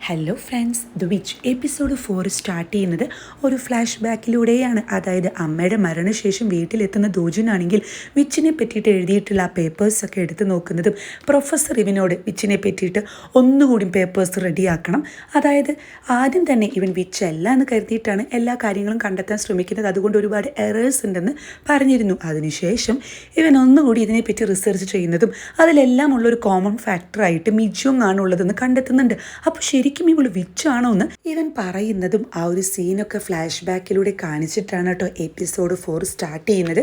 Hello friends, the which episode 4 start ചെയ്യുന്നത് ഒരു flash ബാക്കിലൂടെയാണ്. അതായത് അമ്മയുടെ മരണശേഷം വീട്ടിലെത്തുന്ന ദോജുനാണെങ്കിൽ വിച്ചിനെ പറ്റിയിട്ട് എഴുതിയിട്ടുള്ള ആ പേപ്പേഴ്സൊക്കെ എടുത്ത് നോക്കുന്നതും പ്രൊഫസർ ഇവനോട് വിച്ചിനെ പറ്റിയിട്ട് ഒന്നുകൂടി പേപ്പേഴ്സ് റെഡിയാക്കണം, അതായത് ആദ്യം തന്നെ ഇവൻ വിച്ചല്ല എന്ന് കരുതിയിട്ടാണ് എല്ലാ കാര്യങ്ങളും കണ്ടെത്താൻ ശ്രമിക്കുന്നത്, അതുകൊണ്ട് ഒരുപാട് എറേഴ്സ് ഉണ്ടെന്ന് പറഞ്ഞിരുന്നു. അതിനുശേഷം ഇവൻ ഒന്നുകൂടി ഇതിനെപ്പറ്റി റിസർച്ച് ചെയ്യുന്നതും അതിലെല്ലാം ഉള്ളൊരു കോമൺ ഫാക്ടറായിട്ട് മിജോങ് ആണുള്ളതെന്ന് കണ്ടെത്തുന്നുണ്ട്. അപ്പോൾ ശരിക്കും ഇവൾ വിച്ചാണോ എന്ന് ഇവൻ പറയുന്നതും ആ ഒരു സീനൊക്കെ ഫ്ലാഷ് ബാക്കിലൂടെ കാണിച്ചിട്ടാണ് കേട്ടോ എപ്പിസോഡ് 4 സ്റ്റാർട്ട് ചെയ്യുന്നത്.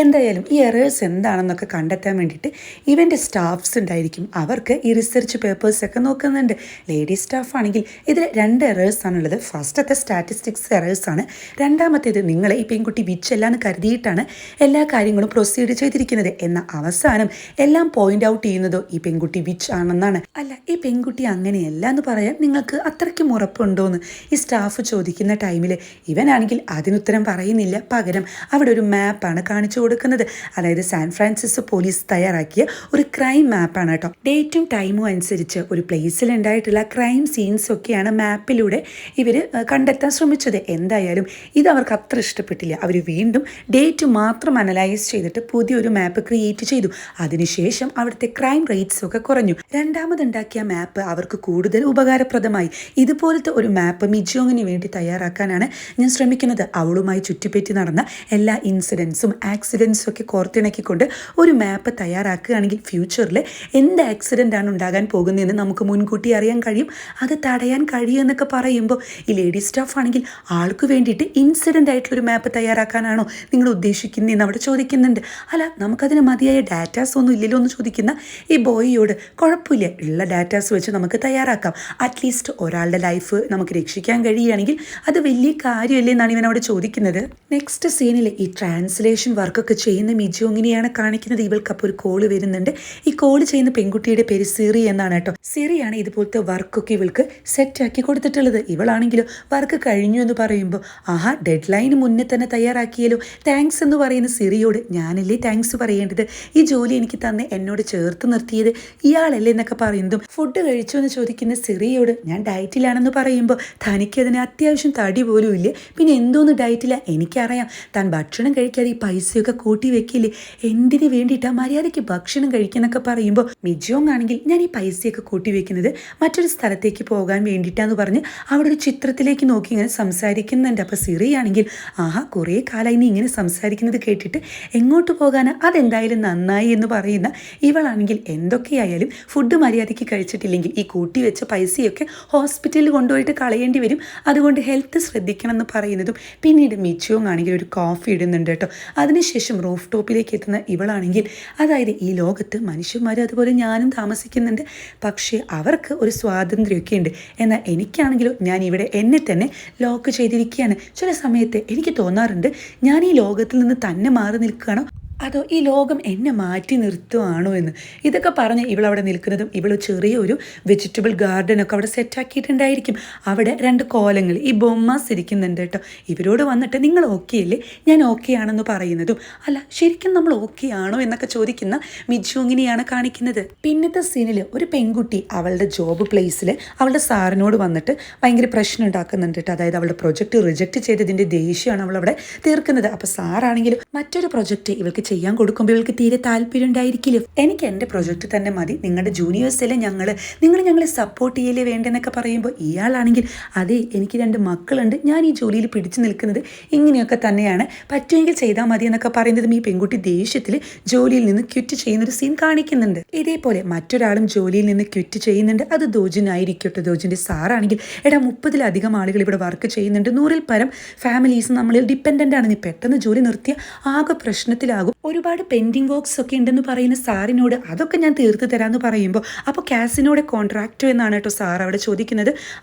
എന്തായാലും ഈ എറേഴ്സ് എന്താണെന്നൊക്കെ കണ്ടെത്താൻ വേണ്ടിയിട്ട് ഇവൻ്റെ സ്റ്റാഫ്സ് ഉണ്ടായിരിക്കും, അവർക്ക് ഈ റിസർച്ച് പേപ്പേഴ്സൊക്കെ നോക്കുന്നുണ്ട്. ലേഡി സ്റ്റാഫ് ആണെങ്കിൽ ഇതിൽ 2 എറേഴ്സ് ആണുള്ളത്. ഫസ്റ്റത്തെ സ്റ്റാറ്റിസ്റ്റിക്സ് എറേഴ്സ് ആണ്, രണ്ടാമത്തേത് നിങ്ങൾ ഈ പെൺകുട്ടി വിച്ചല്ല എന്ന് കരുതിയിട്ടാണ് എല്ലാ കാര്യങ്ങളും പ്രൊസീഡ് ചെയ്തിരിക്കുന്നത്. എന്നാൽ അവസാനം എല്ലാം പോയിന്റ് ഔട്ട് ചെയ്യുന്നതോ ഈ പെൺകുട്ടി വിച്ച് ആണെന്നാണ്. അല്ല, ഈ പെൺകുട്ടി അങ്ങനെയല്ല എന്ന് പറയാൻ നിങ്ങൾക്ക് അത്രയ്ക്കും ഉറപ്പുണ്ടോയെന്ന് ഈ സ്റ്റാഫ് ചോദിക്കുന്ന ടൈമിൽ ഇവനാണെങ്കിൽ അതിനുത്തരം പറയുന്നില്ല. പകരം അവിടെ ഒരു മാപ്പാണ് കാണിച്ചു കൊടുക്കുന്നത്. അതായത് സാൻ ഫ്രാൻസിസ്കോ പോലീസ് തയ്യാറാക്കിയ ഒരു ക്രൈം മാപ്പാണ് കേട്ടോ. ഡേറ്റും ടൈമും അനുസരിച്ച് ഒരു പ്ലേസിൽ ഉണ്ടായിട്ടുള്ള ക്രൈം സീൻസ് ഒക്കെയാണ് മാപ്പിലൂടെ ഇവർ കണ്ടെത്താൻ ശ്രമിച്ചത്. എന്തായാലും ഇത് അവർക്ക് അത്ര ഇഷ്ടപ്പെട്ടില്ല. അവർ വീണ്ടും ഡേറ്റ് മാത്രം അനലൈസ് ചെയ്തിട്ട് പുതിയൊരു മാപ്പ് ക്രിയേറ്റ് ചെയ്തു. അതിനുശേഷം അവിടുത്തെ ക്രൈം റേറ്റ്സ് ഒക്കെ കുറഞ്ഞു. രണ്ടാമതുണ്ടാക്കിയ മാപ്പ് അവർക്ക് കൂടുതൽ ഉപകാരപ്രദമായി. ഇതുപോലത്തെ ഒരു മാപ്പ് മിജോങ്ങിന് വേണ്ടി തയ്യാറാക്കാനാണ് ഞാൻ ശ്രമിക്കുന്നത്. അവളുമായി ചുറ്റിപ്പറ്റി നടന്ന എല്ലാ ഇൻസിഡൻസും ആക്സിഡൻസും ഒക്കെ കോർത്തിണക്കിക്കൊണ്ട് ഒരു മാപ്പ് തയ്യാറാക്കുകയാണെങ്കിൽ ഫ്യൂച്ചറിൽ എന്ത് ആക്സിഡൻ്റ് ആണ് ഉണ്ടാകാൻ പോകുന്നതെന്ന് നമുക്ക് മുൻകൂട്ടി അറിയാൻ കഴിയും, അത് തടയാൻ കഴിയും എന്നൊക്കെ പറയുമ്പോൾ ഈ ലേഡി സ്റ്റാഫ് ആണെങ്കിൽ ആൾക്ക് വേണ്ടിയിട്ട് ഇൻസിഡൻ്റ് ആയിട്ടുള്ളൊരു മാപ്പ് തയ്യാറാക്കാനാണോ നിങ്ങൾ ഉദ്ദേശിക്കുന്നതെന്ന് അവിടെ ചോദിക്കുന്നുണ്ട്. അല്ല, നമുക്കതിന് മതിയായ ഡാറ്റാസ് ഒന്നും ഇല്ലല്ലോ എന്ന് ചോദിക്കുന്ന ഈ ബോയിയോട് കുഴപ്പമില്ല, ഉള്ള ഡാറ്റാസ് വെച്ച് നമുക്ക് തയ്യാറാക്കാം, അറ്റ്ലീസ്റ്റ് ഒരാളുടെ ലൈഫ് നമുക്ക് രക്ഷിക്കാൻ കഴിയുകയാണെങ്കിൽ അത് വലിയ കാര്യമല്ലേ എന്നാണ് ഇവൻ അവിടെ ചോദിക്കുന്നത്. നെക്സ്റ്റ് സീനിൽ ഈ ട്രാൻസ്ലേഷൻ വർക്കൊക്കെ ചെയ്യുന്ന മിജോങ്ങിനെയാണ് കാണിക്കുന്നത്. ഇവൾക്കപ്പോൾ ഒരു കോള് വരുന്നുണ്ട്. ഈ കോള് ചെയ്യുന്ന പെൺകുട്ടിയുടെ പേര് സിറി എന്നാണ് കേട്ടോ. സിറിയാണ് ഇതുപോലത്തെ വർക്കൊക്കെ ഇവൾക്ക് സെറ്റാക്കി കൊടുത്തിട്ടുള്ളത്. ഇവളാണെങ്കിലും വർക്ക് കഴിഞ്ഞു എന്ന് പറയുമ്പോൾ ആഹാ, ഡെഡ് ലൈന് മുന്നേ തന്നെ തയ്യാറാക്കിയല്ലോ, താങ്ക്സ് എന്ന് പറയുന്ന സിറിയോട് ഞാനല്ലേ താങ്ക്സ് പറയേണ്ടത്, ഈ ജോലി എനിക്ക് തന്നെ എന്നോട് ചേർത്ത് നിർത്തിയത് ഇയാളല്ലേ എന്നൊക്കെ പറയുന്നതും ഫുഡ് കഴിച്ചു എന്ന് ചോദിക്കുന്ന സിറിയോട് ഞാൻ ഡയറ്റിലാണെന്ന് പറയുമ്പോൾ തനിക്കതിന് അത്യാവശ്യം തടി പോലും ഇല്ലേ, പിന്നെ എന്തോന്ന് ഡയറ്റില്ല, എനിക്കറിയാം താൻ ഭക്ഷണം കഴിക്കാതെ ഈ പൈസയൊക്കെ കൂട്ടി വെക്കില്ലേ, എന്തിനു വേണ്ടിയിട്ടാണ് മര്യാദയ്ക്ക് ഭക്ഷണം കഴിക്കുന്നൊക്കെ പറയുമ്പോൾ മിജോങ് ആണെങ്കിൽ ഞാൻ ഈ പൈസയൊക്കെ കൂട്ടി വെക്കുന്നത് മറ്റൊരു സ്ഥലത്തേക്ക് പോകാൻ വേണ്ടിയിട്ടാന്ന് പറഞ്ഞ് അവിടെ ഒരു ചിത്രത്തിലേക്ക് നോക്കി ഇങ്ങനെ സംസാരിക്കുന്നുണ്ട്. അപ്പോൾ സിറി ആണെങ്കിൽ ആഹാ, കുറേ കാലമായി നീ ഇങ്ങനെ സംസാരിക്കുന്നത് കേട്ടിട്ട് എങ്ങോട്ട് പോകാനാ, അതെന്തായാലും നന്നായി എന്ന് പറയുന്ന ഇവളാണെങ്കിൽ എന്തൊക്കെയായാലും ഫുഡ് മര്യാദയ്ക്ക് കഴിച്ചിട്ടില്ലെങ്കിൽ ഈ കൂട്ടി വെച്ച പൈസയൊക്കെ ഹോസ്പിറ്റലിൽ കൊണ്ടുപോയിട്ട് കളയേണ്ടി വരും, അതുകൊണ്ട് ഹെൽത്ത് ശ്രദ്ധിക്കണം എന്ന് പറയുന്നതും പിന്നീട് മിജോങ് ആണെങ്കിൽ ഒരു കോഫി ഇടുന്നുണ്ട് കേട്ടോ. അതിനുശേഷം റൂഫ് ടോപ്പിലേക്ക് എത്തുന്ന ഇവളാണെങ്കിൽ അതായത് ഈ ലോകത്ത് മനുഷ്യന്മാർ അതുപോലെ ഞാനും താമസിക്കുന്നുണ്ട്, പക്ഷേ അവർക്ക് ഒരു സ്വാതന്ത്ര്യമൊക്കെ ഉണ്ട്, എന്നാൽ എനിക്കാണെങ്കിലും ഞാൻ ഇവിടെ എന്നെ തന്നെ ലോക്ക് ചെയ്തിരിക്കുകയാണ്. ചില സമയത്ത് എനിക്ക് തോന്നാറുണ്ട് ഞാൻ ഈ ലോകത്തിൽ നിന്ന് തന്നെ മാറി നിൽക്കുകയാണോ അതോ ഈ ലോകം എന്നെ മാറ്റി നിർത്തുവാണോ എന്ന്. ഇതൊക്കെ പറഞ്ഞ് ഇവളവിടെ നിൽക്കുന്നതും ഇവൾ ചെറിയൊരു വെജിറ്റബിൾ ഗാർഡനൊക്കെ അവിടെ സെറ്റാക്കിയിട്ടുണ്ടായിരിക്കും. അവിടെ 2 കോലങ്ങൾ ഈ ബൊമ്മാസ് ഇരിക്കുന്നുണ്ട് കേട്ടോ. ഇവരോട് വന്നിട്ട് നിങ്ങൾ ഓക്കെ അല്ലേ, ഞാൻ ഓക്കെ ആണെന്ന് പറയുന്നതും അല്ല ശരിക്കും നമ്മൾ ഓക്കെ ആണോ എന്നൊക്കെ ചോദിക്കുന്ന മിജോങ്ങിനെയാണ് കാണിക്കുന്നത്. പിന്നത്തെ സീനിൽ ഒരു പെൺകുട്ടി അവളുടെ ജോബ് പ്ലേസിൽ അവളുടെ സാറിനോട് വന്നിട്ട് ഭയങ്കര പ്രശ്നം ഉണ്ടാക്കുന്നുണ്ട് കേട്ടോ. അതായത് അവളുടെ പ്രൊജക്റ്റ് റിജക്റ്റ് ചെയ്തതിൻ്റെ ദേഷ്യമാണ് അവളവിടെ തീർക്കുന്നത്. അപ്പോൾ സാറാണെങ്കിലും മറ്റൊരു പ്രൊജക്റ്റ് ഇവൾക്ക് ചെയ്യാൻ കൊടുക്കുമ്പോൾ ഇവൾക്ക് തീരെ താല്പര്യം ഉണ്ടായിരിക്കില്ല. എനിക്ക് എൻ്റെ പ്രൊജക്റ്റ് തന്നെ മതി, നിങ്ങളുടെ ജൂനിയേഴ്സിലെ നിങ്ങൾ ഞങ്ങളെ സപ്പോർട്ട് ചെയ്യലേ വേണ്ടെന്നൊക്കെ പറയുമ്പോൾ ഇയാളാണെങ്കിൽ അതെ എനിക്ക് 2 മക്കളുണ്ട്, ഞാൻ ഈ ജോലിയിൽ പിടിച്ചു നിൽക്കുന്നത് ഇങ്ങനെയൊക്കെ തന്നെയാണ്, പറ്റുമെങ്കിൽ ചെയ്താൽ മതി എന്നൊക്കെ പറയുന്നതും ഈ പെൺകുട്ടി ദേഷ്യത്തിൽ ജോലിയിൽ നിന്ന് ക്വിറ്റ് ചെയ്യുന്നൊരു സീൻ കാണിക്കുന്നുണ്ട്. ഇതേപോലെ മറ്റൊരാളും ജോലിയിൽ നിന്ന് ക്വിറ്റ് ചെയ്യുന്നുണ്ട്. അത് ദോജിനായിരിക്കട്ടെ. ദോജിൻ്റെ സാറാണെങ്കിൽ 30-ലധികം ആളുകൾ ഇവിടെ വർക്ക് ചെയ്യുന്നുണ്ട്, 100-ൽ പരം ഫാമിലീസ് നമ്മളിൽ ഡിപ്പെൻഡൻ്റ് ആണ്, നീ പെട്ടെന്ന് ജോലി നിർത്തിയ ആകെ പ്രശ്നത്തിലാകും, ഒരുപാട് പെൻഡിങ് വർക്ക്സ് ഒക്കെ ഉണ്ടെന്ന് പറയുന്ന സാറിനോട് അതൊക്കെ ഞാൻ തീർത്ത് തരാമെന്ന് പറയുമ്പോൾ അപ്പോൾ കാസിനോടെ കോൺട്രാക്റ്റോ എന്നാണ് കേട്ടോ സാർ അവിടെ ചോദിക്കുന്നത്.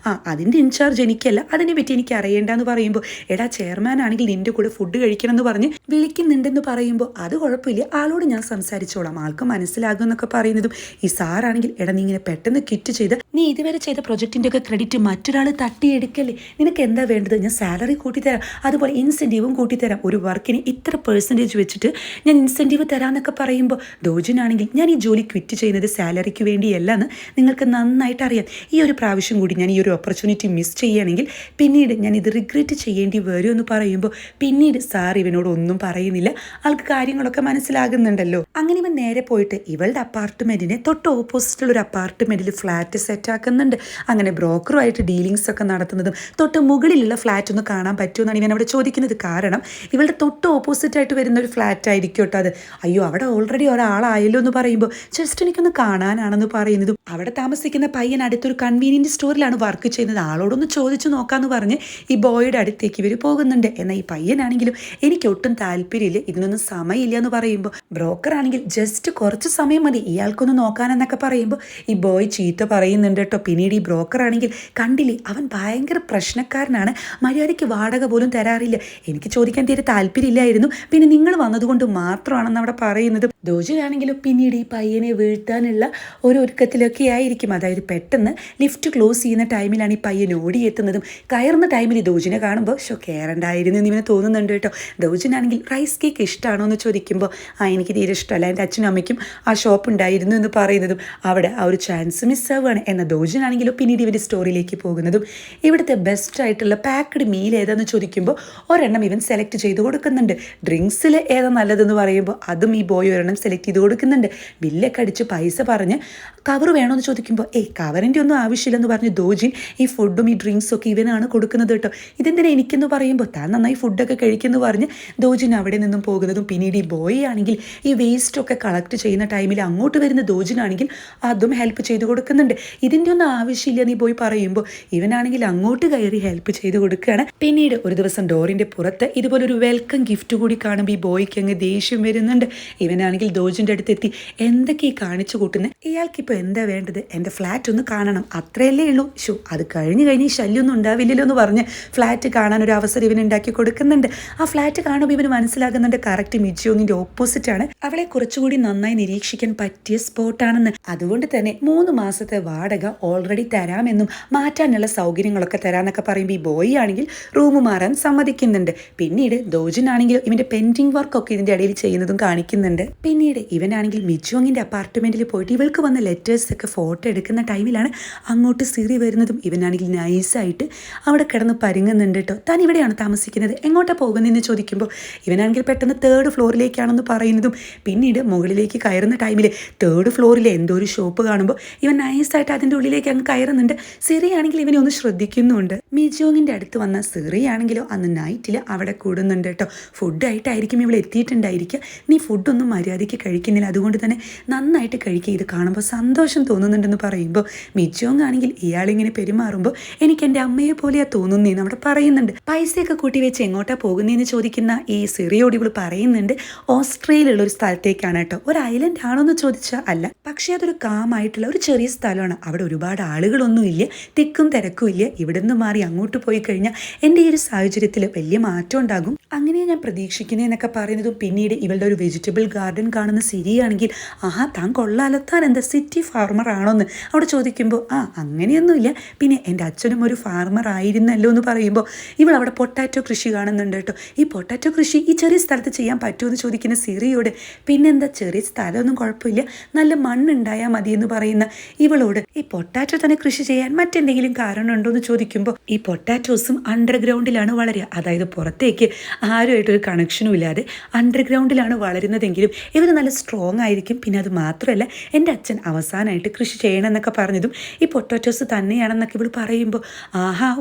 അതിൻ്റെ ഇൻചാർജ് എനിക്കല്ല, അതിനെപ്പറ്റി എനിക്ക് അറിയേണ്ടെന്ന് പറയുമ്പോൾ എടാ ചെയർമാൻ ആണെങ്കിൽ നിൻ്റെ കൂടെ ഫുഡ് കഴിക്കണം എന്ന് പറഞ്ഞ് വിളിക്കുന്നുണ്ടെന്ന് പറയുമ്പോൾ അത് കുഴപ്പമില്ല, ആളോട് ഞാൻ സംസാരിച്ചോളാം, ആൾക്ക് മനസ്സിലാകും എന്നൊക്കെ പറയുന്നതും ഈ സാറാണെങ്കിൽ എടാ നീ ഇങ്ങനെ പെട്ടെന്ന് ക്വിറ്റ് ചെയ്ത് നീ ഇതുവരെ ചെയ്ത പ്രൊജക്റ്റിൻ്റെ ഒക്കെ ക്രെഡിറ്റ് മറ്റൊരാൾ തട്ടിയെടുക്കല്ലേ, നിനക്ക് എന്താ വേണ്ടത്, ഞാൻ സാലറി കൂട്ടിത്തരാം, അതുപോലെ ഇൻസെൻറ്റീവും കൂട്ടിത്തരാം, ഒരു വർക്കിന് ഇത്ര പെർസെൻറ്റേജ് വെച്ചിട്ട് ഞാൻ ഇൻസെൻറ്റീവ് തരാമെന്നൊക്കെ പറയുമ്പോൾ ദോജുനാണെങ്കിൽ ഞാൻ ഈ ജോലി ക്വിറ്റ് ചെയ്യുന്നത് സാലറിക്ക് വേണ്ടിയല്ല എന്ന് നിങ്ങൾക്ക് നന്നായിട്ട് അറിയാം. ഈ ഒരു പ്രാവശ്യം കൂടി ഞാൻ ഈ ഒരു ഓപ്പർച്യൂണിറ്റി മിസ് ചെയ്യുകയാണെങ്കിൽ പിന്നീട് ഞാൻ ഇത് റിഗ്രറ്റ് ചെയ്യേണ്ടി വരും എന്ന് പറയുമ്പോൾ പിന്നീട് സാർ ഇവനോട് ഒന്നും പറയുന്നില്ല. ആൾക്ക് കാര്യങ്ങളൊക്കെ മനസ്സിലാകുന്നുണ്ടല്ലോ. അങ്ങനെ ഇവൻ നേരെ പോയിട്ട് ഇവളുടെ അപ്പാർട്ട്മെൻറ്റിനെ തൊട്ട് ഓപ്പോസിറ്റുള്ള ഒരു അപ്പാർട്ട്മെൻറ്റിൽ ഫ്ലാറ്റ് സെറ്റാക്കുന്നുണ്ട്. അങ്ങനെ ബ്രോക്കറുമായിട്ട് ഡീലിങ്സ് ഒക്കെ നടത്തുന്നതും തൊട്ട് മുകളിലുള്ള ഫ്ലാറ്റ് ഒന്ന് കാണാൻ പറ്റുമെന്നാണ് ഇവൻ അവിടെ ചോദിക്കുന്നത്. കാരണം ഇവളുടെ തൊട്ട് ഓപ്പോസിറ്റ് ആയിട്ട് വരുന്ന ഒരു ഫ്ലാറ്റ് ആയിരിക്കും കേട്ടോ അത്. അയ്യോ അവിടെ ഓൾറെഡി ഒരാളായല്ലോ എന്ന് പറയുമ്പോൾ ജസ്റ്റ് എനിക്കൊന്ന് കാണാനാണെന്ന് പറയുന്നതും അവിടെ താമസിക്കുന്ന പയ്യൻ അടുത്തൊരു കൺവീനിയൻറ്റ് സ്റ്റോറിലാണ് വർക്ക് ചെയ്യുന്നത്. ആളോടൊന്ന് ചോദിച്ചു നോക്കാമെന്ന് പറഞ്ഞ് ഈ ബോയുടെ അടുത്തേക്ക് ഇവർ പോകുന്നുണ്ട്. എന്നാൽ ഈ പയ്യനാണെങ്കിലും എനിക്ക് ഒട്ടും താല്പര്യമില്ല, ഇതിനൊന്നും സമയമില്ല എന്ന് പറയുമ്പോൾ ബ്രോക്കർ ആണെങ്കിൽ ജസ്റ്റ് കുറച്ച് സമയം മതി ഇയാൾക്കൊന്ന് നോക്കാനെന്നൊക്കെ പറയുമ്പോൾ ഈ ബോയ് ചീത്ത പറയുന്നുണ്ട് കേട്ടോ. പിന്നീട് ഈ ബ്രോക്കർ ആണെങ്കിൽ കണ്ടില്ലേ അവൻ ഭയങ്കര പ്രശ്നക്കാരനാണ്, മര്യാദയ്ക്ക് വാടക പോലും തരാറില്ല, എനിക്ക് ചോദിക്കാൻ തീരെ താല്പര്യമില്ലായിരുന്നു, പിന്നെ നിങ്ങൾ വന്നതുകൊണ്ട് മാത്രമാണെന്ന് അവിടെ പറയുന്നത്. ദോജുനാണെങ്കിലും പിന്നീട് ഈ പയ്യനെ വീഴ്ത്താനുള്ള ഒരു ഒരുക്കത്തിലൊക്കെ ആയിരിക്കും. അതായത് പെട്ടെന്ന് ലിഫ്റ്റ് ക്ലോസ് ചെയ്യുന്ന ടൈമിലാണ് ഈ പയ്യൻ ഓടിയെത്തുന്നതും കയറുന്ന ടൈമിൽ ദോജിനെ കാണുമ്പോൾ കയറണ്ടായിരുന്നു എന്ന് ഇവന് തോന്നുന്നുണ്ട് കേട്ടോ. ദോജിനാണെങ്കിൽ റൈസ് കേക്ക് ഇഷ്ടമാണോ എന്ന് ചോദിക്കുമ്പോൾ എനിക്ക് തീരെ ഇഷ്ടമല്ല, എൻ്റെ അച്ഛനും അമ്മയ്ക്കും ആ ഷോപ്പ് ഉണ്ടായിരുന്നു എന്ന് പറയുന്നതും അവിടെ ആ ഒരു ചാൻസ് മിസ്സാവുകയാണ്. എന്നാൽ ദോജിനാണെങ്കിലും പിന്നീട് ഇവൻ്റെ സ്റ്റോറിയിലേക്ക് പോകുന്നതും ഇവിടുത്തെ ബെസ്റ്റ് ആയിട്ടുള്ള പാക്ക്ഡ് മീൽ ഏതാണെന്ന് ചോദിക്കുമ്പോൾ ഒരെണ്ണം ഇവൻ സെലക്ട് ചെയ്ത് കൊടുക്കുന്നുണ്ട്. ഡ്രിങ്ക്സിൽ ഏതാ നല്ലതെന്ന് പറയുമ്പോൾ അതും ഈ ബോയ് ഒരെണ്ണം സെലക്ട് ചെയ്ത് കൊടുക്കുന്നുണ്ട്. ബില്ലൊക്കെ അടിച്ച് പൈസ പറഞ്ഞ് കവർ വേണമെന്ന് ചോദിക്കുമ്പോൾ കവറിൻ്റെ ഒന്നും ആവശ്യമില്ലെന്ന് പറഞ്ഞ് ദോജിൻ ഈ ഫുഡും ഈ ഡ്രിങ്ക്സും ഒക്കെ ഇവനാണ് കൊടുക്കുന്നത് കേട്ടോ. ഇതെന്തിനാ എനിക്കെന്ന് പറയുമ്പോൾ താൻ നന്നായി ഫുഡൊക്കെ കഴിക്കുമെന്ന് പറഞ്ഞ് ദോജിൻ അവിടെ നിന്നും പോകുന്നതും പിന്നീട് ഈ ബോയ് ആണെങ്കിൽ ഈ വേസ്റ്റൊക്കെ കളക്ട് ചെയ്യുന്ന ടൈമിൽ അങ്ങോട്ട് വരുന്ന ദോജിനാണെങ്കിൽ അതും ഹെൽപ്പ് ചെയ്ത് കൊടുക്കുന്നുണ്ട്. ഇതിൻ്റെ ഒന്നും ആവശ്യമില്ല നീ പോയി പറയുമ്പോൾ ഇവനാണെങ്കിൽ അങ്ങോട്ട് കയറി ഹെൽപ്പ് ചെയ്ത് കൊടുക്കുകയാണ്. പിന്നീട് ഒരു ദിവസം ഡോറിൻ്റെ പുറത്ത് ഇതുപോലൊരു വെൽക്കം ഗിഫ്റ്റ് കൂടി കാണുമ്പോൾ ഈ ബോയ്ക്ക് അങ്ങ് ദേഷ്യം വരുന്നുണ്ട്. ഇവനാണെങ്കിൽ ദോജിൻ്റെ അടുത്തെത്തി എന്തൊക്കെ ഈ കാണിച്ചു കൂട്ടുന്നത്, ഇയാൾക്കിപ്പോൾ എന്താ വേണ്ടത്, എൻ്റെ ഫ്ലാറ്റ് ഒന്ന് കാണണം അത്രയല്ലേ ഉള്ളൂ, അത് കഴിഞ്ഞ് ഈ ശല്യമൊന്നും ഉണ്ടാവില്ലല്ലോ എന്ന് പറഞ്ഞ് ഫ്ലാറ്റ് കാണാൻ ഒരു അവസരം ഇവൻ ഉണ്ടാക്കി കൊടുക്കുന്നുണ്ട്. ആ ഫ്ലാറ്റ് കാണുമ്പോൾ ഇവന് മനസ്സിലാകുന്നുണ്ട് കറക്റ്റ് മിജിയോങ്ങിൻ്റെ ഓപ്പോസിറ്റാണ്, അവളെ കുറച്ചുകൂടി നന്നായി നിരീക്ഷിക്കാൻ പറ്റിയ സ്പോട്ടാണെന്ന്. അതുകൊണ്ട് തന്നെ 3 മാസത്തെ വാടക ഓൾറെഡി തരാമെന്നും മാറ്റാനുള്ള സൗകര്യങ്ങളൊക്കെ തരാമെന്നൊക്കെ പറയുമ്പോൾ ഈ ബോയ് ആണെങ്കിൽ റൂം മാറാൻ സമ്മതിക്കുന്നുണ്ട്. പിന്നീട് ദോജിനാണെങ്കിൽ ഇവൻ്റെ പെയിൻറ്റിങ് വർക്കൊക്കെ ഇതിൻ്റെ ഇടയിൽ ചെയ്യുന്നതും കാണിക്കുന്നുണ്ട്. പിന്നീട് ഇവനാണെങ്കിൽ മിജോങ്ങിൻ്റെ അപ്പാർട്ട്മെൻറ്റിൽ പോയിട്ട് ഇവൾക്ക് വന്ന ലെറ്റേഴ്സൊക്കെ ഫോട്ടോ എടുക്കുന്ന ടൈമിലാണ് അങ്ങോട്ട് സിറി വരുന്നതും ഇവനാണെങ്കിൽ നൈസായിട്ട് അവിടെ കിടന്ന് പരുങ്ങുന്നുണ്ട് കേട്ടോ. താൻ ഇവിടെയാണ് താമസിക്കുന്നത്, എങ്ങോട്ടാണ് പോകുന്നതെന്ന് ചോദിക്കുമ്പോൾ ഇവനാണെങ്കിൽ പെട്ടെന്ന് 3rd ഫ്ലോറിലേക്കാണെന്ന് പറയുന്നതും പിന്നീട് മുകളിലേക്ക് കയറുന്ന ടൈമിൽ 3rd ഫ്ലോറിൽ എന്തോ ഒരു ഷോപ്പ് കാണുമ്പോൾ ഇവൻ നൈസായിട്ട് അതിൻ്റെ ഉള്ളിലേക്ക് അങ്ങ് കയറുന്നുണ്ട്. സിറി ആണെങ്കിൽ ഇവനെ ഒന്ന് ശ്രദ്ധിക്കുന്നുണ്ട്. മിജോങ്ങിൻ്റെ അടുത്ത് വന്ന സിറി ആണെങ്കിലോ അന്ന് നൈറ്റിൽ അവിടെ കൂടുന്നുണ്ട് കേട്ടോ. ഫുഡായിട്ടായിരിക്കും ഇവിടെ എത്തിയിട്ടുണ്ടായിരിക്കുക, നീ ഫുഡൊന്നും മര്യാദയ്ക്ക് കഴിക്കുന്നില്ല, അതുകൊണ്ട് തന്നെ നന്നായിട്ട് കഴിക്കുക, ഇത് കാണുമ്പോൾ സന്തോഷം തോന്നുന്നുണ്ടെന്ന് പറയുമ്പോൾ മിജോങ് ആണെങ്കിൽ ഇയാളിങ്ങനെ പെരുമാറുമ്പോൾ എനിക്ക് എൻ്റെ അമ്മയെ പോലെയാ തോന്നുന്നതെന്ന് അവിടെ പറയുന്നുണ്ട്. പൈസയൊക്കെ കൂട്ടി വെച്ച് എങ്ങോട്ടാണ് പോകുന്നതെന്ന് ചോദിക്കുന്ന ഈ സിറിയോട് ഇവൾ പറയുന്നുണ്ട് ഓസ്ട്രേലിയയിലുള്ള ഒരു സ്ഥലത്തേക്കാണ് കേട്ടോ. ഒരു ഐലൻഡ് ആണോ എന്ന് ചോദിച്ചാൽ അല്ല, പക്ഷേ അതൊരു കാമായിട്ടുള്ള ഒരു ചെറിയ സ്ഥലമാണ്, അവിടെ ഒരുപാട് ആളുകളൊന്നുമില്ല, തിക്കും തിരക്കും ഇല്ല, ഇവിടെ നിന്ന് മാറി അങ്ങോട്ട് പോയി കഴിഞ്ഞാൽ എൻ്റെ ഈ ഒരു സാഹചര്യത്തിൽ വലിയ മാറ്റം ഉണ്ടാകും, അങ്ങനെയാണ് ഞാൻ പ്രതീക്ഷിക്കുന്നതെന്നൊക്കെ പറയുന്നതും പിന്നീട് ഇവളുടെ ഒരു വെജിറ്റബിൾ ഗാർഡൻ കാണുന്ന സിരിയാണെങ്കിൽ താൻ കൊള്ളാലോ, താൻ എന്താ സിറ്റി ഫാർമർ ആണോന്ന് അവിടെ ചോദിക്കുമ്പോൾ അങ്ങനെയൊന്നുമില്ല, പിന്നെ എൻ്റെ അച്ഛനും ഒരു ഫാർമർ ആയിരുന്നല്ലോ എന്ന് പറയുമ്പോൾ ഇവൾ അവിടെ പൊട്ടാറ്റോ കൃഷി കാണുന്നുണ്ട് കേട്ടോ. ഈ പൊട്ടാറ്റോ കൃഷി ഈ ചെറിയ സ്ഥലത്ത് ചെയ്യാൻ പറ്റുമോ എന്ന് ചോദിക്കുന്ന സിറിയോട് പിന്നെന്താ ചെറിയ സ്ഥലമൊന്നും കുഴപ്പമില്ല, നല്ല മണ്ണുണ്ടായാൽ മതി എന്ന് പറയുന്ന ഇവളോട് ഈ പൊട്ടാറ്റോ തന്നെ കൃഷി ചെയ്യാൻ മറ്റെന്തെങ്കിലും കാരണമുണ്ടോ എന്ന് ചോദിക്കുമ്പോൾ ഈ പൊട്ടാറ്റോസും അണ്ടർഗ്രൗണ്ടിലാണ് വളരുക, അതായത് പുറത്തേക്ക് ആരുമായിട്ടൊരു കണക്ഷനും ഇല്ലാതെ അണ്ടർഗ്രൗണ്ടിലാണ് വളരുന്നതെങ്കിലും ഇവർ നല്ല സ്ട്രോങ് ആയിരിക്കും. പിന്നെ അത് മാത്രമല്ല എൻ്റെ അച്ഛൻ അവസാനമായിട്ട് കൃഷി ചെയ്യണമെന്നൊക്കെ പറഞ്ഞതും ഈ പൊട്ടാറ്റോസ് തന്നെയാണെന്നൊക്കെ ഇവൾ പറയുമ്പോൾ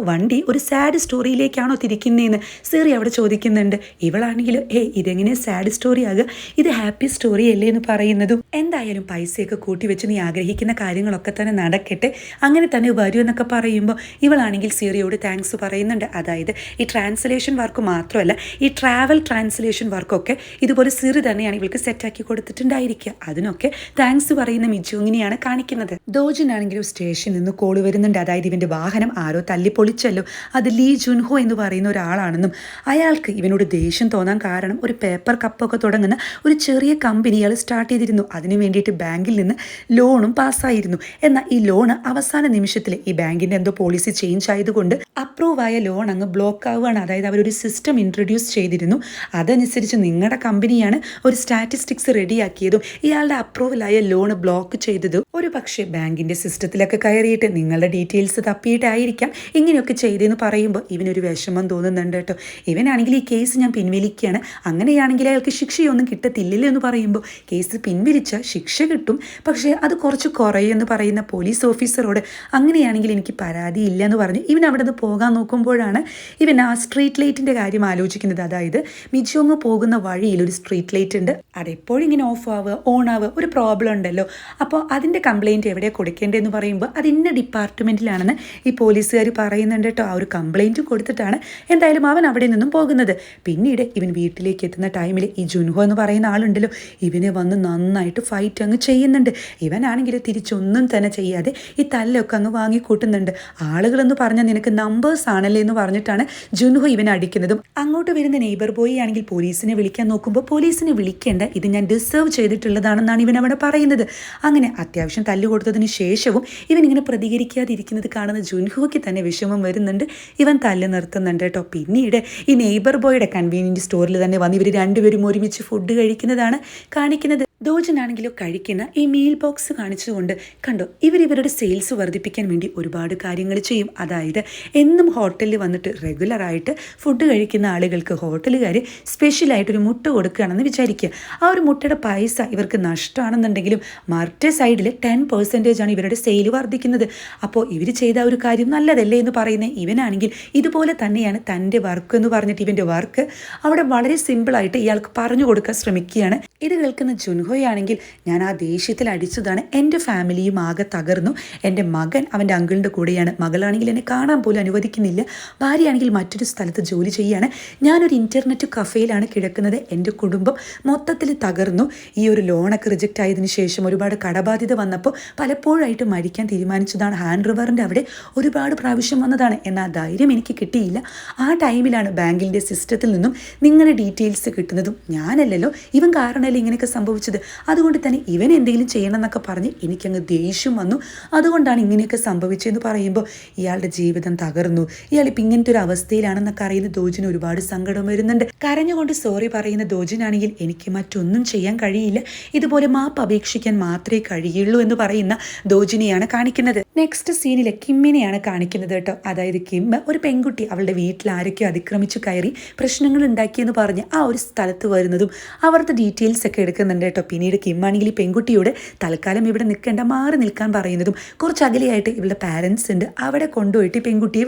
വണ്ടി ഒരു സാഡ് സ്റ്റോറിയിലേക്കാണോ തിരിക്കുന്നതെന്ന് സിറി അവിടെ ചോദിക്കുന്നുണ്ട്. ഇവളാണെങ്കിലും ഇതെങ്ങനെ സാഡ് സ്റ്റോറി ആകുക, ഇത് ഹാപ്പി സ്റ്റോറി അല്ലേ എന്ന് പറയുന്നതും എന്തായാലും പൈസയൊക്കെ കൂട്ടി വെച്ച് നീ ആഗ്രഹിക്കുന്ന കാര്യങ്ങളൊക്കെ തന്നെ നടക്കട്ടെ, അങ്ങനെ തന്നെ വരൂ എന്നൊക്കെ പറയുമ്പോൾ ഇവളാണെങ്കിൽ സിറിയോട് താങ്ക്സ് പറയുന്നുണ്ട്. അതായത് ഈ ട്രാൻസ്ലേഷൻ വർക്ക് മാത്രമല്ല ഈ ട്രാവൽ ട്രാൻസ്ലേഷൻ വർക്കൊക്കെ ഇതുപോലെ സിറി തന്നെയാണ് ഇവൾക്ക് സെറ്റ് സെറ്റാക്കി കൊടുത്തിട്ടുണ്ടായിരിക്കുക. അതിനൊക്കെ താങ്ക്സ് പറയുന്ന മിജുങ്ങിനെയാണ് കാണിക്കുന്നത്. ദോജിനാണെങ്കിലും സ്റ്റേഷനിൽ നിന്ന് കോൾ വരുന്നുണ്ട്. അതായത് ഇവൻ്റെ വാഹനം ആരോ തല്ലി പൊളിച്ചല്ലോ, അത് ലീ ജുൻഹോ എന്ന് പറയുന്ന ഒരാളാണെന്നും അയാൾക്ക് ഇവനോട് ദേഷ്യം തോന്നാൻ കാരണം ഒരു പേപ്പർ കപ്പൊക്കെ തുടങ്ങുന്ന ഒരു ചെറിയ കമ്പനി ഇയാൾ സ്റ്റാർട്ട് ചെയ്തിരുന്നു. അതിന് വേണ്ടിയിട്ട് ബാങ്കിൽ നിന്ന് ലോണും പാസ്സായിരുന്നു. എന്നാൽ ഈ ലോണ് അവസാന നിമിഷത്തിൽ ഈ ബാങ്കിൻ്റെ എന്തോ പോളിസി ചേഞ്ച് ആയതുകൊണ്ട് അപ്രൂവ് ആയ ലോൺ അങ്ങ് ബ്ലോക്ക് ആവുകയാണ്. അതായത് അവരൊരു സിസ്റ്റം ഇൻട്രൊഡ്യൂസ് ചെയ്തിരുന്നു. അതനുസരിച്ച് നിങ്ങളുടെ കമ്പനിയാണ് ഒരു സ്റ്റാറ്റിസ്റ്റിക്സ് റെഡിയാക്കിയതും ഇയാളുടെ അപ്രൂവലായ ലോൺ ബ്ലോക്ക് ചെയ്തതും ഒരു പക്ഷേ ബാങ്കിൻ്റെ സിസ്റ്റത്തിലൊക്കെ കയറിയിട്ട് നിങ്ങളുടെ ഡീറ്റെയിൽസ് തപ്പിയിട്ടായിരിക്കാം ഇങ്ങനെയൊക്കെ ചെയ്തതെന്ന് പറയുമ്പോൾ ഇവനൊരു വിഷമം തോന്നുന്നുണ്ട് കേട്ടോ. ഇവനാണെങ്കിൽ ഈ കേസ് ഞാൻ പിൻവലിക്കുകയാണ്, അങ്ങനെയാണെങ്കിൽ അയാൾക്ക് ശിക്ഷയൊന്നും കിട്ടത്തില്ലല്ലോ എന്ന് പറയുമ്പോൾ കേസ് പിൻവലിച്ചാൽ ശിക്ഷ കിട്ടും, പക്ഷേ അത് കുറച്ച് കുറയുമെന്ന് പറയുന്ന പോലീസ് ഓഫീസറോട് അങ്ങനെയാണെങ്കിൽ എനിക്ക് പരാതിയില്ല എന്ന് പറഞ്ഞ് ഇവൻ അവിടെ നിന്ന് പോകാൻ നോക്കുമ്പോഴാണ് ഇവൻ ആ സ്ട്രീറ്റ് ലൈറ്റിൻ്റെ കാര്യം ആലോചിക്കുന്നത്. അതായത് മിജോങ് പോകുന്ന വഴിയിൽ ഒരു സ്ട്രീറ്റ് ലൈറ്റ് ഉണ്ട്, അതെപ്പോഴും ഇങ്ങനെ ഓഫ് ആവുക ഓൺ ആവുക ഒരു പ്രോബ്ലം ഉണ്ടല്ലോ. അപ്പോൾ അതിൻ്റെ കംപ്ലയിൻറ്റ് എവിടെ കൊടുക്കേണ്ടതെന്ന് പറയുമ്പോൾ അത് ഇന്ന ഡിപ്പാർട്ട്മെൻറ്റിലാണെന്ന് ഈ പോലീസുകാർ പറയുന്നുണ്ട് കേട്ടോ. ആ ഒരു കംപ്ലയിൻറ്റ് കൊടുത്തിട്ടാണ് എന്തായാലും അവൻ അവിടെ നിന്നും പോകുന്നത്. പിന്നീട് ഇവൻ വീട്ടിലേക്ക് എത്തുന്ന ടൈമിൽ ഈ ജുൻഹോ എന്ന് പറയുന്ന ആളുണ്ടല്ലോ, ഇവനെ വന്ന് നന്നായിട്ട് ഫൈറ്റ് അങ്ങ് ചെയ്യുന്നുണ്ട്. ഇവനാണെങ്കിൽ തിരിച്ചൊന്നും തന്നെ ചെയ്യാതെ ഈ തല്ലൊക്കെ അങ്ങ് വാങ്ങിക്കൂട്ടുന്നുണ്ട്. ആളുകളെന്ന് പറഞ്ഞാൽ നിനക്ക് നമ്പേഴ്സ് ആണല്ലേ എന്ന് പറഞ്ഞിട്ടാണ് ജുൻഹോ ഇവനെ അടിക്കുന്നതും. അങ്ങോട്ട് വരുന്ന നെയ്ബർ ബോയ് ആണെങ്കിൽ പോലീസിനെ വിളിക്കാൻ നോക്കുമ്പോൾ പോലീസിനെ വിളിക്കേണ്ട, ഇത് ഞാൻ ഡിസേർവ് ചെയ്തിട്ടുള്ളതാണെന്നാണ് ഇവൻ അവിടെ പറയുന്നത്. അങ്ങനെ അത്യാവശ്യം തല്ലു കൊടുത്തതിന് ശേഷവും ഇവൻ ഇങ്ങനെ പ്രതികരിക്കാതിരിക്കുന്നത് കാണുന്ന ജുൻഹോയ്ക്ക് തന്നെ വിഷമം വരുന്നുണ്ട്. ഇവൻ തല്ല് നിർത്തുന്നുണ്ട് കേട്ടോ. പിന്നീട് ഈ നെയ്ബർ ബോയുടെ കൺവീനിയൻറ്റ് സ്റ്റോറിൽ തന്നെ വന്ന് ഇവർ രണ്ടുപേരും ഒരുമിച്ച് ഫുഡ് കഴിക്കുന്നതാണ് കാണിക്കുന്നത്. ദോജനാണെങ്കിലോ കഴിക്കുന്ന ഈ മീൽ ബോക്സ് കാണിച്ചുകൊണ്ട് കണ്ടോ, ഇവരുടെ സെയിൽസ് വർദ്ധിപ്പിക്കാൻ വേണ്ടി ഒരുപാട് കാര്യങ്ങൾ ചെയ്യും. അതായത് എന്നും ഹോട്ടലിൽ വന്നിട്ട് റെഗുലറായിട്ട് ഫുഡ് കഴിക്കുന്ന ആളുകൾക്ക് ഹോട്ടലുകാർ സ്പെഷ്യലായിട്ടൊരു മുട്ട കൊടുക്കുകയാണെന്ന് വിചാരിക്കുക. ആ ഒരു മുട്ടയുടെ പൈസ ഇവർക്ക് നഷ്ടമാണെന്നുണ്ടെങ്കിലും മറ്റേ സൈഡിൽ 10% ആണ് ഇവരുടെ സെയിൽ വർദ്ധിക്കുന്നത്. അപ്പോൾ ഇവർ ചെയ്ത ഒരു കാര്യം നല്ലതല്ലേ എന്ന് പറയുന്ന ഇവനാണെങ്കിൽ ഇതുപോലെ തന്നെയാണ് തൻ്റെ വർക്ക് എന്ന് പറഞ്ഞിട്ട് ഇവൻ്റെ വർക്ക് അവിടെ വളരെ സിമ്പിളായിട്ട് ഇയാൾക്ക് പറഞ്ഞു കൊടുക്കാൻ ശ്രമിക്കുകയാണ്. ഇത് കേൾക്കുന്ന ജുൻഹോയാണെങ്കിൽ ഞാൻ ആ ദേഷ്യത്തിൽ അടിച്ചതാണ്, എൻ്റെ ഫാമിലിയും ആകെ തകർന്നു, എൻ്റെ മകൻ അവൻ്റെ അങ്കിളിൻ്റെ കൂടെയാണ്, മകളാണെങ്കിൽ എന്നെ കാണാൻ പോലും അനുവദിക്കുന്നില്ല, ഭാര്യയാണെങ്കിൽ മറ്റൊരു സ്ഥലത്ത് ജോലി ചെയ്യുകയാണ്, ഞാനൊരു ഇൻ്റർനെറ്റ് കഫേയിലാണ് കിടക്കുന്നത്, എൻ്റെ കുടുംബം മൊത്തത്തിൽ തകർന്നു. ഈ ഒരു ലോണൊക്കെ റിജക്റ്റ് ആയതിനു ശേഷം ഒരുപാട് കടബാധ്യത വന്നപ്പോൾ പലപ്പോഴായിട്ട് മരിക്കാൻ തീരുമാനിച്ചതാണ്. ഹാൻഡ് റിവറിൻ്റെ അവിടെ ഒരുപാട് പ്രാവശ്യം വന്നതാണ്. എന്നാൽ ധൈര്യം എനിക്ക് കിട്ടിയില്ല. ആ ടൈമിലാണ് ബാങ്കിൻ്റെ സിസ്റ്റത്തിൽ നിന്നും നിങ്ങളുടെ ഡീറ്റെയിൽസ് കിട്ടുന്നതും ഞാനല്ലല്ലോ, ഇവൻ കാരണമല്ലേ ഇങ്ങനെയൊക്കെ സംഭവിച്ചത്, അതുകൊണ്ട് തന്നെ ഇവൻ എന്തെങ്കിലും ചെയ്യണം എന്നൊക്കെ പറഞ്ഞ് എനിക്കങ്ങ് ദേഷ്യം വന്നു, അതുകൊണ്ടാണ് ഇങ്ങനെയൊക്കെ സംഭവിച്ചതെന്ന് പറയുമ്പോൾ ഇയാളുടെ ജീവിതം തകർന്നു, ഇയാളിപ്പോൾ ഇങ്ങനത്തെ ഒരു അവസ്ഥയിലാണെന്നൊക്കെ അറിയുന്ന ദോജിന് ഒരുപാട് സങ്കടം വരുന്നുണ്ട്. കരഞ്ഞുകൊണ്ട് സോറി പറയുന്ന ദോജിനാണെങ്കിൽ എനിക്ക് മറ്റൊന്നും ചെയ്യാൻ കഴിയില്ല, ഇതുപോലെ മാപ്പ് അപേക്ഷിക്കാൻ മാത്രമേ കഴിയുള്ളൂ എന്ന് പറയുന്ന ദോജിനെയാണ് കാണിക്കുന്നത്. നെക്സ്റ്റ് സീനിൽ കിമ്മിനെയാണ് കാണിക്കുന്നത് കേട്ടോ. അതായത് കിം ഒരു പെൺകുട്ടി അവളുടെ വീട്ടിൽ ആരൊക്കെയോ അതിക്രമിച്ചു കയറി പ്രശ്നങ്ങൾ ഉണ്ടാക്കിയെന്ന് പറഞ്ഞ് ആ ഒരു സ്ഥലത്ത് വരുന്നതും അവരുടെ ഡീറ്റെയിൽസ് ഒക്കെ എടുക്കുന്നുണ്ട് കേട്ടോ. പിന്നീട് കിം ആണെങ്കിൽ ഈ പെൺകുട്ടിയോട് തൽക്കാലം ഇവിടെ നിൽക്കേണ്ട, മാറി നിൽക്കാൻ പറയുന്നതും കുറച്ച് അകലെയായിട്ട് ഇവളുടെ പാരൻസ് ഉണ്ട്, അവിടെ കൊണ്ടുപോയിട്ട് ഈ പെൺകുട്ടിയെ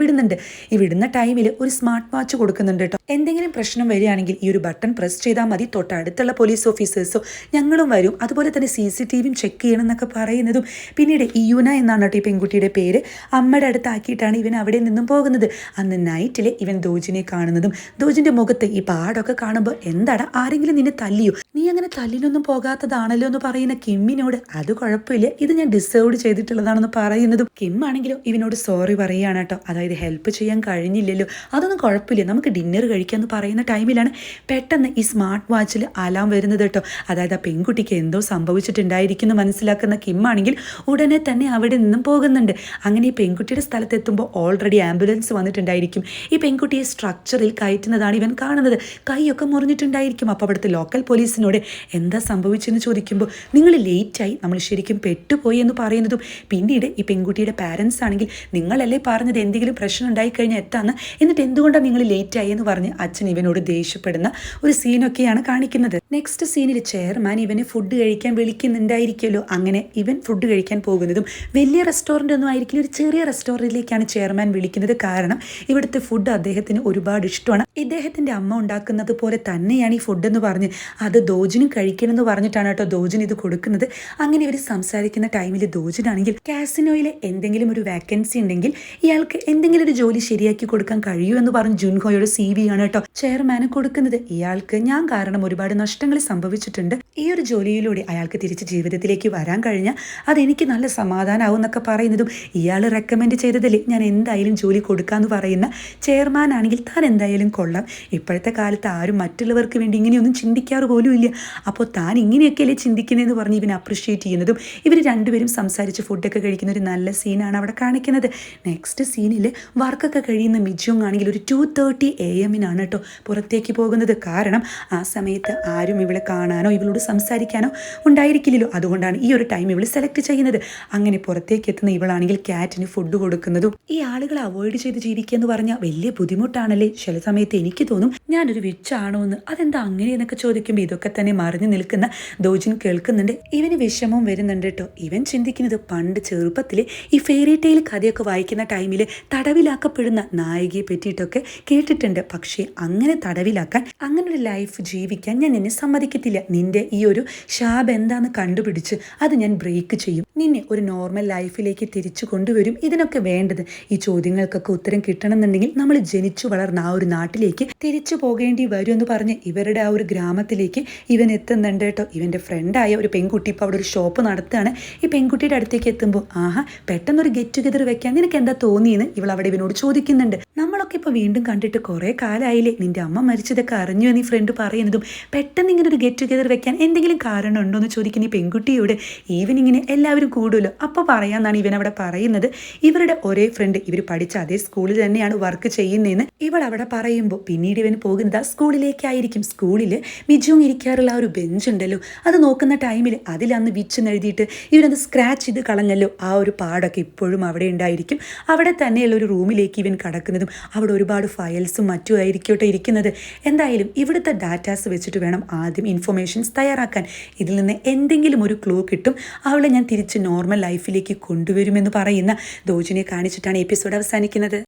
വിടുന്നുണ്ട്. ഈ വിടുന്ന ടൈമിൽ ഒരു സ്മാർട്ട് വാച്ച് കൊടുക്കുന്നുണ്ട് കേട്ടോ. എന്തെങ്കിലും പ്രശ്നം വരികയാണെങ്കിൽ ഈ ഒരു ബട്ടൺ പ്രസ് ചെയ്താൽ മതി, തൊട്ടടുത്തുള്ള പോലീസ് ഓഫീസേഴ്സോ ഞങ്ങളും വരും, അതുപോലെ തന്നെ CCTV ചെക്ക് ചെയ്യണം എന്നൊക്കെ പറയുന്നതും. പിന്നീട് ഇയുന എന്നാണ് കേട്ടോ ഈ പെൺകുട്ടിയുടെ പേര്. അമ്മയുടെ അടുത്താക്കിയിട്ടാണ് ഇവൻ അവിടെ നിന്നും പോകുന്നത്. അന്ന് നൈറ്റിൽ ഇവൻ ദോജിനെ കാണുന്നതും ദോജിൻ്റെ മുഖത്ത് ഈ പാടൊക്കെ കാണുമ്പോൾ എന്താടാ ആരെങ്കിലും നിന്നെ തല്ലിയോ, നീ അങ്ങനെ തല്ലിനൊന്നും പോകാത്തതാണല്ലോ എന്ന് പറയുന്ന കിമ്മിനോട് അത് കുഴപ്പമില്ല, ഇത് ഞാൻ ഡിസേർവ് ചെയ്തിട്ടുള്ളതാണെന്ന് പറയുന്നതും കിം ആണെങ്കിലോ ഇവനോട് സോറി പറയുകയാണ് കേട്ടോ. അതായത് ഹെൽപ്പ് ചെയ്യാൻ കഴിഞ്ഞില്ലല്ലോ, അതൊന്നും കുഴപ്പമില്ല, നമുക്ക് ഡിന്നർ കഴിക്കാമെന്ന് പറയുന്ന ടൈമിലാണ് പെട്ടെന്ന് ഈ സ്മാർട്ട് വാച്ചിൽ അലാം വരുന്നത് കേട്ടോ. അതായത് ആ പെൺകുട്ടിക്ക് എന്തോ സംഭവിച്ചിട്ടുണ്ടായിരിക്കുന്നു മനസ്സിലാക്കുന്ന കിം ആണെങ്കിൽ ഉടനെ തന്നെ അവിടെ നിന്നും പോകുന്നുണ്ട്. അങ്ങനെ ഈ പെൺകുട്ടിയുടെ സ്ഥലത്തെത്തുമ്പോൾ ഓൾറെഡി ആംബുലൻസ് വന്നിട്ടുണ്ടായിരിക്കും. ഈ പെൺകുട്ടിയെ സ്ട്രക്ചറിൽ കയറ്റുന്നതാണ് ഇവൻ കാണുന്നത്. കൈയൊക്കെ മുറിഞ്ഞിട്ടുണ്ടായിരിക്കും. അപ്പോൾ അവിടുത്തെ ലോക്കൽ പോലീസിനോട് എന്താ സംഭവിച്ചെന്ന് ചോദിക്കുമ്പോൾ നിങ്ങൾ ലേറ്റായി, നമ്മൾ ശരിക്കും പെട്ടുപോയി എന്ന് പറയുന്നതും. പിന്നീട് ഈ പെൺകുട്ടിയുടെ പാരൻസ് ആണെങ്കിൽ നിങ്ങളല്ലേ പറഞ്ഞത് എന്തെങ്കിലും പ്രശ്നം ഉണ്ടായിക്കഴിഞ്ഞാൽ എത്താന്ന്, എന്നിട്ട് എന്തുകൊണ്ടാണ് നിങ്ങൾ ലേറ്റായി എന്ന് പറഞ്ഞ് അച്ഛൻ ഇവനോട് ദേഷ്യപ്പെടുന്ന ഒരു സീനൊക്കെയാണ് കാണിക്കുന്നത്. നെക്സ്റ്റ് സീനിൽ ചെയർമാൻ ഇവനെ ഫുഡ് കഴിക്കാൻ വിളിക്കുന്നുണ്ടായിരിക്കുമല്ലോ. അങ്ങനെ ഇവൻ ഫുഡ് കഴിക്കാൻ പോകുന്നതും വലിയ റെസ്റ്റോറൻ്റ് ഒന്നും ആയിരിക്കില്ല, ഒരു ചെറിയ റെസ്റ്റോറൻറ്റിലേക്കാണ് ചെയർമാൻ വിളിക്കുന്നത്. കാരണം ഇവിടുത്തെ ഫുഡ് അദ്ദേഹത്തിന് ഒരുപാട് ഇഷ്ടമാണ്. ഇദ്ദേഹത്തിൻ്റെ അമ്മ ഉണ്ടാക്കുന്നത് പോലെ തന്നെയാണ് ഈ ഫുഡ് എന്ന് പറഞ്ഞ് അത് ദോജിനും കഴിക്കണമെന്ന് പറഞ്ഞ് പറഞ്ഞിട്ടാണ് കേട്ടോ ദോജിൻ ഇത് കൊടുക്കുന്നത്. അങ്ങനെ ഇവർ സംസാരിക്കുന്ന ടൈമിൽ ദോജിനാണെങ്കിൽ കാസിനോയിൽ എന്തെങ്കിലും ഒരു വാക്കൻസി ഉണ്ടെങ്കിൽ ഇയാൾക്ക് എന്തെങ്കിലും ഒരു ജോലി ശരിയാക്കി കൊടുക്കാൻ കഴിയൂ എന്ന് പറഞ്ഞ് ജുൻഹോയുടെ CV ആണ് കേട്ടോ ചെയർമാന് കൊടുക്കുന്നത്. ഇയാൾക്ക് ഞാൻ കാരണം ഒരുപാട് നഷ്ടങ്ങൾ സംഭവിച്ചിട്ടുണ്ട്, ഈ ഒരു ജോലിയിലൂടെ അയാൾക്ക് തിരിച്ച് ജീവിതത്തിലേക്ക് വരാൻ കഴിഞ്ഞാൽ അതെനിക്ക് നല്ല സമാധാനമാവും എന്നൊക്കെ പറയുന്നതും ഇയാൾ റെക്കമെൻഡ് ചെയ്തതല്ലേ ഞാൻ എന്തായാലും ജോലി കൊടുക്കാമെന്ന് പറയുന്ന ചെയർമാൻ ആണെങ്കിൽ താൻ എന്തായാലും കൊള്ളാം, ഇപ്പോഴത്തെ കാലത്ത് ആരും മറ്റുള്ളവർക്ക് വേണ്ടി ഇങ്ങനെയൊന്നും ചിന്തിക്കാറ് പോലും ഇല്ല, അപ്പോൾ താൻ ഇങ്ങനെയൊക്കെയല്ലേ ചിന്തിക്കുന്നതെന്ന് പറഞ്ഞ് ഇവൻ അപ്രിഷ്യേറ്റ് ചെയ്യുന്നതും ഇവർ രണ്ടുപേരും സംസാരിച്ച് ഫുഡൊക്കെ കഴിക്കുന്ന ഒരു നല്ല സീനാണ് അവിടെ കാണിക്കുന്നത്. നെക്സ്റ്റ് സീനിൽ വർക്കൊക്കെ കഴിയുന്ന മിജുങ് ആണെങ്കിൽ ഒരു 2:30 AM കേട്ടോ പുറത്തേക്ക് പോകുന്നത്. കാരണം ആ സമയത്ത് ആരും ഇവളെ കാണാനോ ഇവളോട് സംസാരിക്കാനോ ഉണ്ടായിരിക്കില്ലല്ലോ, അതുകൊണ്ടാണ് ഈ ഒരു ടൈം ഇവൾ സെലക്ട് ചെയ്യുന്നത്. അങ്ങനെ പുറത്തേക്ക് എത്തുന്ന ഇവളാണെങ്കിൽ ക്യാറ്റിന് ഫുഡ് കൊടുക്കുന്നതും ഈ ആളുകളെ അവോയ്ഡ് ചെയ്ത് ജീവിക്കുക എന്ന് പറഞ്ഞാൽ വലിയ ബുദ്ധിമുട്ടാണല്ലേ. ചില സമയത്ത് എനിക്ക് തോന്നും ഞാനൊരു വിച്ചാണോ എന്ന്, അതെന്താ അങ്ങനെ എന്നൊക്കെ ചോദിക്കുമ്പോൾ ഇതൊക്കെ തന്നെ മറിഞ്ഞു നിൽക്കുന്ന ദോജിൻ കേൾക്കുന്നുണ്ട്. ഇവന് വിഷമവും വരുന്നുണ്ട് കേട്ടോ. ഇവൻ ചിന്തിക്കുന്നത് പണ്ട് ചെറുപ്പത്തിൽ ഈ ഫെയറി ടെയിൽ കഥയൊക്കെ വായിക്കുന്ന ടൈമിൽ തടവിലാക്കപ്പെടുന്ന നായികയെ പറ്റിയിട്ടൊക്കെ കേട്ടിട്ടുണ്ട്. പക്ഷേ അങ്ങനെ തടവിലാക്കാൻ, അങ്ങനെ ഒരു ലൈഫ് ജീവിക്കാൻ ഞാൻ നിന്നെ സമ്മതിക്കത്തില്ല. നിന്റെ ഈ ഒരു ശാപം എന്താന്ന് കണ്ടുപിടിച്ച് അത് ഞാൻ ബ്രേക്ക് ചെയ്യും, നിന്നെ ഒരു നോർമൽ ലൈഫിലേക്ക് തിരിച്ചു കൊണ്ടുവരും. ഇതിനൊക്കെ വേണ്ടത് ഈ ചോദ്യങ്ങൾക്കൊക്കെ ഉത്തരം കിട്ടണമെന്നുണ്ടെങ്കിൽ നമ്മൾ ജനിച്ചു വളർന്ന ആ ഒരു നാട്ടിലേക്ക് തിരിച്ചു പോകേണ്ടി വരും എന്ന് പറഞ്ഞ് ഇവരുടെ ആ ഒരു ഗ്രാമത്തിലേക്ക് ഇവൻ എത്തുന്നുണ്ട് കേട്ടോ. ഇവന്റെ ഫ്രണ്ടായ ഒരു പെൺകുട്ടി ഇപ്പോൾ അവിടെ ഒരു ഷോപ്പ് നടത്തുകയാണ്. ഈ പെൺകുട്ടിയുടെ അടുത്തേക്ക് എത്തുമ്പോൾ ആഹാ പെട്ടെന്നൊരു ഗെറ്റ് ടുഗെദർ വെക്കാൻ നിനക്ക് എന്താ തോന്നിയെന്ന് ഇവൾ അവിടെ ഇവനോട് ചോദിക്കുന്നുണ്ട്. നമ്മളൊക്കെ ഇപ്പോൾ വീണ്ടും കണ്ടിട്ട് കുറേ കാലമായില്ലേ, നിന്റെ അമ്മ മരിച്ചതൊക്കെ അറിഞ്ഞു എന്ന് ഈ ഫ്രണ്ട് പറയുന്നതും പെട്ടെന്ന് ഇങ്ങനെ ഒരു ഗെറ്റ് ടുഗെദർ വെക്കാൻ എന്തെങ്കിലും കാരണം ഉണ്ടോ എന്ന് ചോദിക്കുന്ന ഈ പെൺകുട്ടിയോട് ഈവനിങ്ങിന് എല്ലാവരും കൂടുമല്ലോ അപ്പോൾ പറയാമെന്നാണ് ഇവൻ അവിടെ പറയുന്നത്. ഇവരുടെ ഒരേ ഫ്രണ്ട് ഇവർ പഠിച്ച അതേ സ്കൂളിൽ തന്നെയാണ് വർക്ക് ചെയ്യുന്നതെന്ന് ഇവൾ അവിടെ പറയുമ്പോൾ പിന്നീട് ഇവന് പോകുന്നത് സ്കൂളിലേക്കായിരിക്കും. സ്കൂളിൽ മിജുങ് ഇരിക്കാറുള്ള ആ ഒരു ബെഞ്ച് ഉണ്ടല്ലോ, അത് നോക്കുന്ന ടൈമിൽ അതിലന്ന് വിച്ചെന്ന് എഴുതിയിട്ട് ഇവനത് സ്ക്രാച്ച് ചെയ്ത് കളഞ്ഞല്ലോ, ആ ഒരു പാടൊക്കെ ഇപ്പോഴും അവിടെ ഉണ്ടായിരിക്കും. അവിടെ തന്നെയുള്ള ഒരു റൂമിലേക്ക് ഇവൻ കടക്കുന്നതും അവിടെ ഒരുപാട് ഫയൽസും മറ്റും ആയിരിക്കട്ടെ ഇരിക്കുന്നത്. എന്തായാലും ഇവിടുത്തെ ഡാറ്റാസ് വെച്ചിട്ട് വേണം ആദ്യം ഇൻഫർമേഷൻസ് തയ്യാറാക്കാൻ. ഇതിൽ നിന്ന് എന്തെങ്കിലും ഒരു ക്ലൂ കിട്ടും, അവളെ ഞാൻ തിരിച്ച് നോർമൽ ലൈഫിലേക്ക് കൊണ്ടുവരുമെന്ന് പറയുന്ന ദോജിനെ കാണിച്ചിട്ടാണ് എപ്പിസോഡ് അവസാനിക്കുന്നത്.